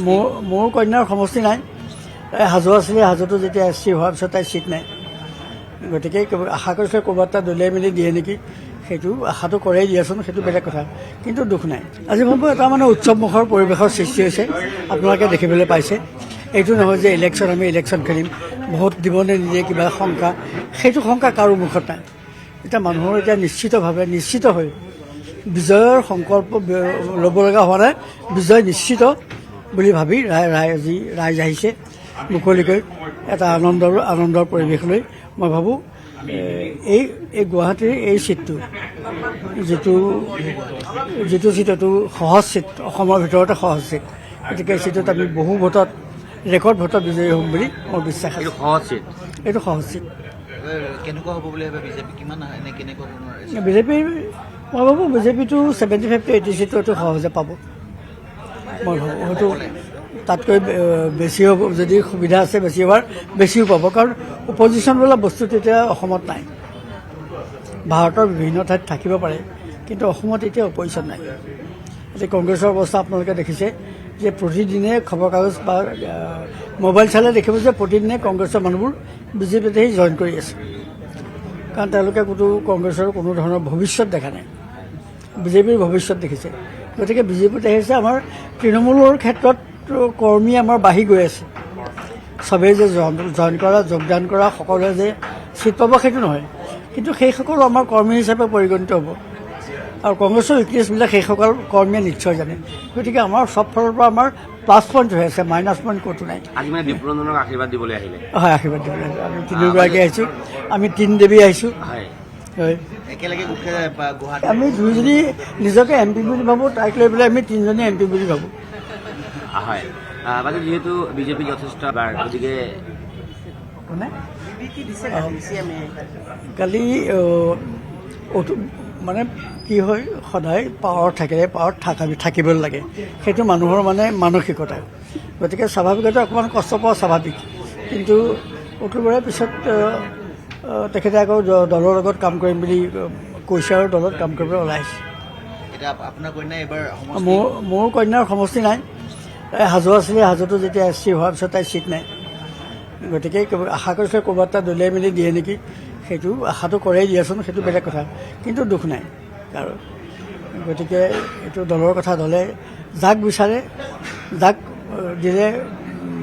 মোৰ কন্যাৰ সমষ্টি নাই। তাই হাজো আছিলে, হাজোতো যেতিয়া SC হোৱাৰ পিছত তাই চিট নাই। গতিকে আশা কৰিছে ক'ৰবাত এটা দলিয়াই মেলি দিয়ে নেকি, সেইটো আশাটো কৰেই দিয়াচোন, সেইটো বেলেগ কথা, কিন্তু দুখ নাই। আজি ভাবোঁ এটা মানে উৎসৱমুখৰ পৰিৱেশৰ সৃষ্টি হৈছে, আপোনালোকে দেখিবলৈ পাইছে। এইটো নহয় যে আমি ইলেকশ্যন খেলিম, ভোট দিবনে নিদিয়ে কিবা শংকা, সেইটো শংকা কাৰো মুখত নাই। এতিয়া মানুহৰ এতিয়া নিশ্চিত হৈ বিজয়ৰ সংকল্প ল'ব লগা হোৱা নাই, বিজয় নিশ্চিত বুলি ভাবি ৰাইজ আহিছে মুকলিকৈ এটা আনন্দৰ পৰিৱেশ লৈ। মই ভাবোঁ এই গুৱাহাটীৰ এই চিটটো যিটো চিট এইটো সহজ চিট, অসমৰ ভিতৰতে সহজ চিট। গতিকে এই চিটত আমি বহু ভোটত ৰেকৰ্ড ভোটত বিজয়ী হ'ম বুলি মোৰ বিশ্বাস আছে। এইটো সহজ চিট। কেনেকুৱা হ'ব বুলি বিজেপি কিমান কেনেকুৱা বিজেপিৰ মই ভাবোঁ বিজেপিটো 75 to 80 চিটটো এইটো সহজে পাব। মই ভাবোঁ হয়তো তাতকৈ বেছি হ'ব, যদি সুবিধা আছে বেছি হোৱাৰ বেছিও পাব, কাৰণ অপজিশ্যন বোলা বস্তুটো এতিয়া অসমত নাই। ভাৰতৰ বিভিন্ন ঠাইত থাকিব পাৰে, কিন্তু অসমত এতিয়া অপজিশ্যন নাই। এতিয়া কংগ্ৰেছৰ অৱস্থা আপোনালোকে দেখিছে যে প্ৰতিদিনে খবৰ কাগজ বা মোবাইল চালে দেখিব যে প্ৰতিদিনে কংগ্ৰেছৰ মানুহবোৰ বিজেপিতেই জইন কৰি আছে, কাৰণ তেওঁলোকে কংগ্ৰেছৰ কোনো ধৰণৰ ভৱিষ্যত দেখা নাই, বিজেপিৰ ভৱিষ্যত দেখিছে। গতিকে বিজেপিত আহিছে। আমাৰ তৃণমূলৰ ক্ষেত্ৰত কৰ্মী আমাৰ বাঢ়ি গৈ আছে। চবেই যে জইন কৰা, যোগদান কৰা সকলোৱে যে চিট পাব সেইটো নহয়, কিন্তু সেইসকল আমাৰ কৰ্মী হিচাপে পৰিগণিত হ'ব, আৰু কংগ্ৰেছৰ উইকনেছবিলাক সেইসকল কৰ্মীয়ে নিশ্চয় জানে। গতিকে আমাৰ চব ফালৰ পৰা আমাৰ প্লাছ পইণ্ট হৈ আছে, মাইনাছ পইণ্ট ক'তো নাই। আশীৰ্বাদ দিবলৈ আহিলে। হয়, আশীৰ্বাদ দিবলৈ আহিলে। আমি তিনিগৰাকী আহিছোঁ, আমি 3 দেৱী আহিছোঁ। হয়, আমি দুইজনী নিজকে MP বুলি ভাবোঁ, তাইক লৈ পেলাই আমি 3জনী MP বুলি ভাবোঁ। হয়, যিহেতু বিজেপি যথেষ্ট গতিকে কালি মানে কি হয়, সদায় পাৱাৰ থাকিলে পাৱাৰত থাকিবলৈ লাগে, সেইটো মানুহৰ মানে মানসিকতা। গতিকে স্বাভাৱিকতে অকণমান কষ্ট পোৱা স্বাভাৱিক, কিন্তু অক্টোবৰৰ পিছত তেখেতে আকৌ দলৰ লগত কাম কৰিম বুলি কৈছে আৰু দলত কাম কৰিবলৈ ওলাই আহিছে। মোৰ কন্যাৰ সমষ্টি নাই। তাই হাজো আছিলে, হাজোতো যেতিয়া SC হোৱাৰ পিছত তাই চিট নাই। গতিকে আশা কৰিছে ক'ৰবাত এটা দলিয়াই মেলি দিয়ে নেকি, সেইটো আশাটো কৰেই দিয়াচোন, সেইটো বেলেগ কথা, কিন্তু দুখ নাই কাৰো। গতিকে এইটো দলৰ কথা, দলে যাক বিচাৰে যাক দিলে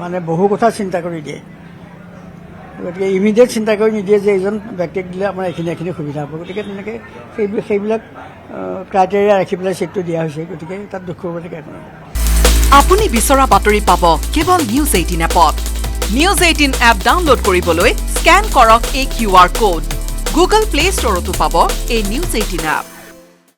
মানে বহু কথা চিন্তা কৰি দিয়ে। গতিকে ইমিডিয়েট চিন্তা কৰি নিদিয়ে যে এইজন ব্যক্তিক দিলে আমাৰ এইখিনি সুবিধা হ'ব। গতিকে তেনেকৈ সেইবিলাক ক্ৰাইটেৰিয়া ৰাখি পেলাই চিটটো দিয়া হৈছে। গতিকে তাত দুখ কৰিবলগীয়া একো নাই। আপুনি বিচৰা বাতৰি পাব কেৱল নিউজ 18 এপত। নিউজ 18 এপ ডাউনলোড কৰিবলৈ স্কেন কৰক এই QR কোড। গুগল প্লে ষ্টৰতো পাব এই নিউজ 18 এপ।